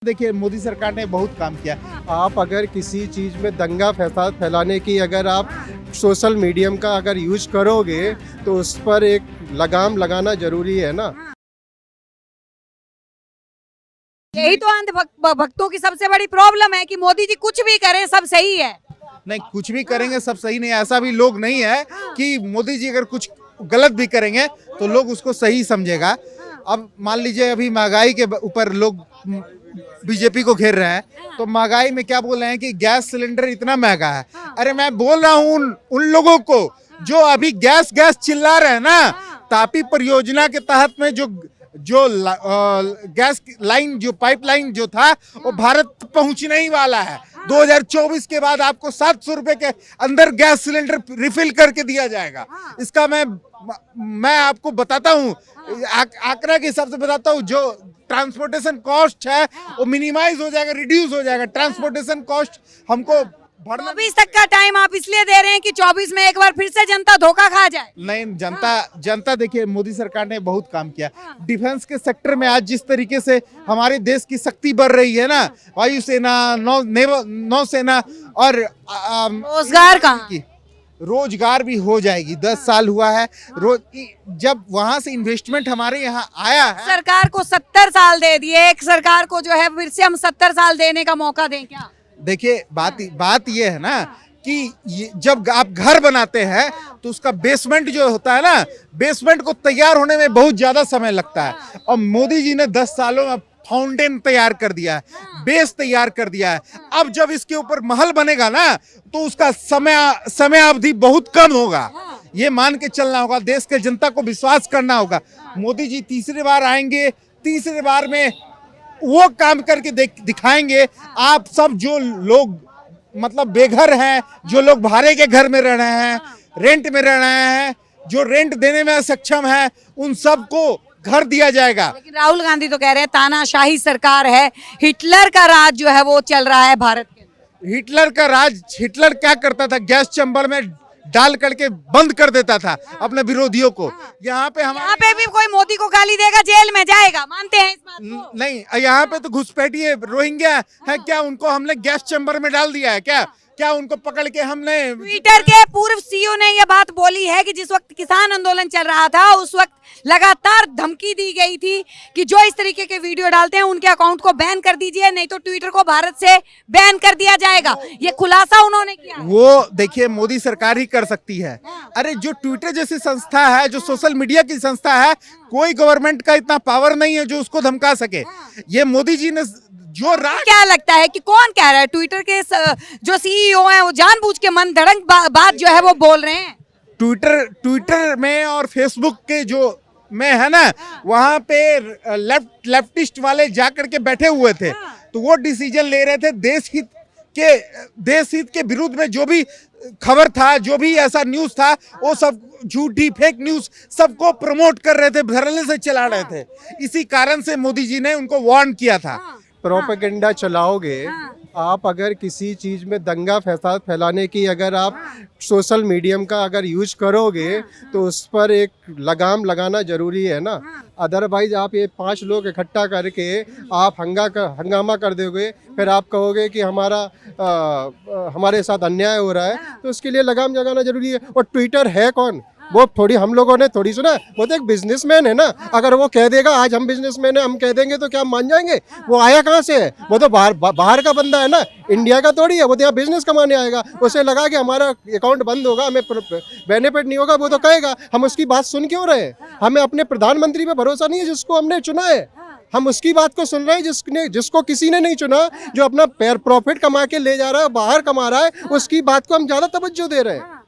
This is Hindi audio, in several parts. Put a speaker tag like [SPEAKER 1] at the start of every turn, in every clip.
[SPEAKER 1] देखिए मोदी सरकार ने बहुत काम किया।
[SPEAKER 2] आप अगर किसी चीज़ में दंगा फसाद फैलाने की अगर आप सोशल मीडियम का अगर यूज करोगे तो उस पर एक लगाम लगाना जरूरी है ना।
[SPEAKER 3] यही तो अंध भक्तों की सबसे बड़ी प्रॉब्लम है कि मोदी जी कुछ भी करें सब सही है।
[SPEAKER 1] नहीं, कुछ भी करेंगे सब सही नहीं, ऐसा भी लोग नहीं है कि मोदी जी अगर कुछ गलत भी करेंगे तो लोग उसको सही समझेगा। अब मान लीजिए अभी महंगाई के ऊपर लोग बीजेपी को घेर रहे हैं, तो महंगाई में क्या बोल रहे हैं कि गैस सिलेंडर इतना महंगा है। अरे मैं बोल रहा हूँ उन लोगों को जो अभी गैस गैस चिल्ला रहे हैं ना, तापी परियोजना के तहत में जो गैस लाइन जो पाइपलाइन जो था वो भारत पहुंचने ही वाला है। 2024 के बाद आपको 700 रुपए के अंदर गैस सिलेंडर रिफिल करके दिया जाएगा। इसका मैं आपको बताता हूँ, आंकड़ा के हिसाब से बताता हूँ, जो ट्रांसपोर्टेशन कॉस्ट है वो मिनिमाइज हो जाएगा, रिड्यूस हो जाएगा। ट्रांसपोर्टेशन कॉस्ट हमको भरना
[SPEAKER 3] 24 तक का टाइम आप इसलिए दे रहे हैं कि 24 में एक बार फिर से जनता धोखा खा जाए।
[SPEAKER 1] नहीं, जनता देखिए मोदी सरकार ने बहुत काम किया। डिफेंस के सेक्टर में आज जिस तरीके से हमारे देश की शक्ति बढ़ रही है ना, वायुसेना, नौसेना और
[SPEAKER 3] रोजगार कहाँ?
[SPEAKER 1] रोजगार भी हो जाएगी। 10 साल हुआ है जब वहां से इन्वेस्टमेंट हमारे यहाँ आया है।
[SPEAKER 3] सरकार को 70 साल दे दिए, एक सरकार को जो है फिर से हम 70 साल देने का मौका दें क्या?
[SPEAKER 1] देखिए बात ये है ना कि जब आप घर बनाते हैं तो उसका बेसमेंट जो होता है ना, बेसमेंट को तैयार होने में बहुत ज्यादा समय लगता है। और मोदी जी ने 10 सालों में फाउंटेन तैयार कर दिया है, बेस तैयार कर दिया है। अब जब इसके ऊपर महल बनेगा ना तो उसका समय अवधि बहुत कम होगा। ये मान के चलना होगा, देश के जनता को विश्वास करना होगा। मोदी जी तीसरी बार आएंगे, तीसरी बार में वो काम करके दिखाएंगे। आप सब जो लोग मतलब बेघर हैं, जो लोग भाड़े के घर में रह रहे हैं, रेंट में रह रहे हैं, जो रेंट देने में सक्षम है, उन सबको घर दिया जाएगा।
[SPEAKER 3] लेकिन राहुल गांधी तो कह रहे हैं तानाशाही सरकार है, हिटलर का राज जो है वो चल रहा है भारत के।
[SPEAKER 1] हिटलर का राज, हिटलर क्या करता था? गैस चैम्बर में डाल करके बंद कर देता था अपने विरोधियों को। यहाँ पे
[SPEAKER 3] भी कोई मोदी को गाली देगा जेल में जाएगा, मानते हैं इस बात को?
[SPEAKER 1] नहीं, यहाँ पे तो घुसपैठिए रोहिंग्या है क्या, उनको हमने गैस चैम्बर में डाल दिया है क्या उनको पकड़ के हमने?
[SPEAKER 3] ट्विटर के पूर्व सीईओ ने यह बात बोली है कि जिस वक्त किसान आंदोलन चल रहा था उस वक्त लगातार धमकी दी गई थी कि जो इस तरीके के वीडियो डालते हैं उनके अकाउंट को बैन कर दीजिए, नहीं तो ट्विटर को भारत से बैन कर दिया जाएगा। ये खुलासा उन्होंने किया। वो
[SPEAKER 1] देखिए मोदी सरकार ही कर सकती है। अरे जो ट्विटर जैसी संस्था है, जो सोशल मीडिया की संस्था है, कोई गवर्नमेंट का इतना पावर नहीं है जो उसको धमका सके। ये मोदी जी ने जो
[SPEAKER 3] क्या लगता है कि कौन कह रहा है? ट्विटर के जो सीईओ हैं वो जानबूझ के मन धड़क बात जो है वो बोल रहे हैं।
[SPEAKER 1] ट्विटर में और फेसबुक के जो में है ना, वहां पे लेफ्टिस्ट वाले जाकर के बैठे हुए थे, तो वो डिसीजन ले रहे थे देश हित के विरुद्ध में। जो भी खबर था, जो भी ऐसा न्यूज था, वो सब झूठी फेक न्यूज सबको प्रमोट कर रहे थे, धरने से चला रहे थे। इसी कारण से मोदी जी ने उनको वार्न किया था।
[SPEAKER 2] प्रोपेगेंडा चलाओगे आप अगर किसी चीज़ में दंगा फसाद फैलाने की अगर आप सोशल मीडियम का अगर यूज करोगे तो उस पर एक लगाम लगाना जरूरी है ना। अदरवाइज आप ये 5 लोग इकट्ठा करके आप हंगामा कर दोगे, फिर आप कहोगे कि हमारे साथ अन्याय हो रहा है, तो उसके लिए लगाम लगाना जरूरी है। और ट्विटर है कौन? वो थोड़ी हम लोगों ने थोड़ी सुना, वो तो एक बिजनेसमैन है ना। अगर वो कह देगा आज हम बिजनेसमैन है, हम कह देंगे तो क्या हम मान जाएंगे? वो आया कहाँ से है? वो तो बाहर का बंदा है ना, इंडिया का थोड़ी है। वो तो यहाँ बिजनेस कमाने आएगा। उसे लगा कि हमारा अकाउंट बंद होगा, हमें बेनिफिट नहीं होगा, वो तो कहेगा। हम उसकी बात सुन क्यों रहे हैं? हमें अपने प्रधानमंत्री पे भरोसा नहीं है जिसको हमने चुना है। हम उसकी बात को सुन रहे हैं जिसको किसी ने नहीं चुना, जो अपना प्रॉफिट कमा के ले जा रहा है, बाहर कमा रहा है, उसकी बात को हम ज्यादा तवज्जो दे रहे हैं।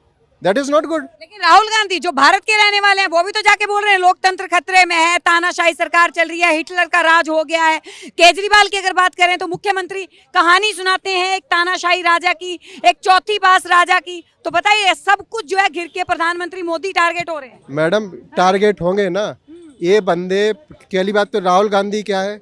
[SPEAKER 2] That is not good.
[SPEAKER 3] लेकिन राहुल गांधी जो भारत के रहने वाले हैं वो भी तो जाके बोल रहे हैं लोकतंत्र खतरे में है, तानाशाही सरकार चल रही है, हिटलर का राज हो गया है। केजरीवाल की अगर बात करें तो मुख्यमंत्री कहानी सुनाते हैं एक तानाशाही राजा की, एक चौथी पास राजा की। तो बताइए सब कुछ जो है घिर के प्रधानमंत्री मोदी टारगेट हो रहे हैं।
[SPEAKER 2] मैडम टारगेट होंगे ना ये बंदे। पहली बात तो राहुल गांधी क्या है,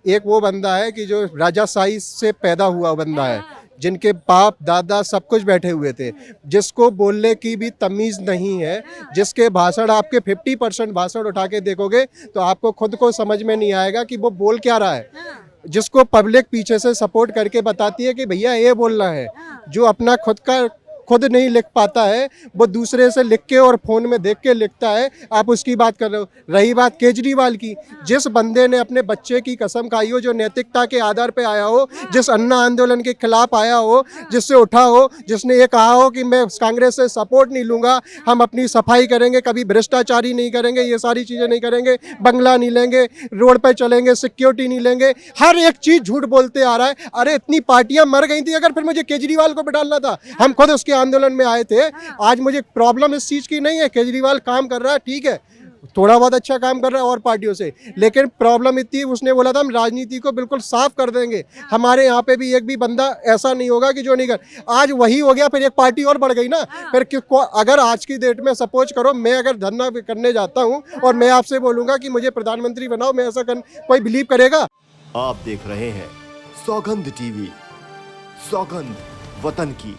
[SPEAKER 2] एक वो बंदा है कि जो राजाशाही से पैदा हुआ बंदा है, जिनके बाप दादा सब कुछ बैठे हुए थे, जिसको बोलने की भी तमीज़ नहीं है, जिसके भाषण आपके 50% भाषण उठा के देखोगे तो आपको खुद को समझ में नहीं आएगा कि वो बोल क्या रहा है। जिसको पब्लिक पीछे से सपोर्ट करके बताती है कि भैया ये बोलना है, जो अपना खुद नहीं लिख पाता है वो दूसरे से लिख के और फोन में देख के लिखता है, आप उसकी बात कर रहे हो। रही बात केजरीवाल की, जिस बंदे ने अपने बच्चे की कसम खाई हो, जो नैतिकता के आधार पे आया हो, जिस अन्ना आंदोलन के खिलाफ आया हो, जिससे उठा हो, जिसने ये कहा हो कि मैं कांग्रेस से सपोर्ट नहीं लूंगा, हम अपनी सफाई करेंगे, कभी भ्रष्टाचारी नहीं करेंगे, ये सारी चीज़ें नहीं करेंगे, बंगला नहीं लेंगे, रोड पे चलेंगे, सिक्योरिटी नहीं लेंगे, हर एक चीज़ झूठ बोलते आ रहा है। अरे इतनी पार्टियां मर गई थी, अगर फिर मुझे केजरीवाल को बिठाना था, हम खुद उसके आंदोलन में आए थे। आज मुझे प्रॉब्लम इस चीज की नहीं है, केजरीवाल काम कर रहा है, ठीक है, थोड़ा बहुत अच्छा काम कर रहा है और पार्टियों से, लेकिन प्रॉब्लम इतनी है, उसने बोला था हम राजनीति को बिल्कुल साफ कर देंगे, हमारे यहाँ पे भी एक भी बंदा ऐसा नहीं होगा कि जो नहीं कर। आज वही हो गया, फिर एक पार्टी और बढ़ गई ना। फिर अगर आज की डेट में सपोज करो मैं अगर धरना करने जाता हूँ और मैं आपसे बोलूंगा कि मुझे प्रधानमंत्री बनाओ, मैं ऐसा कोई बिलीव करेगा?
[SPEAKER 4] आप देख रहे हैं सौगंध टीवी, सौगंध वतन की।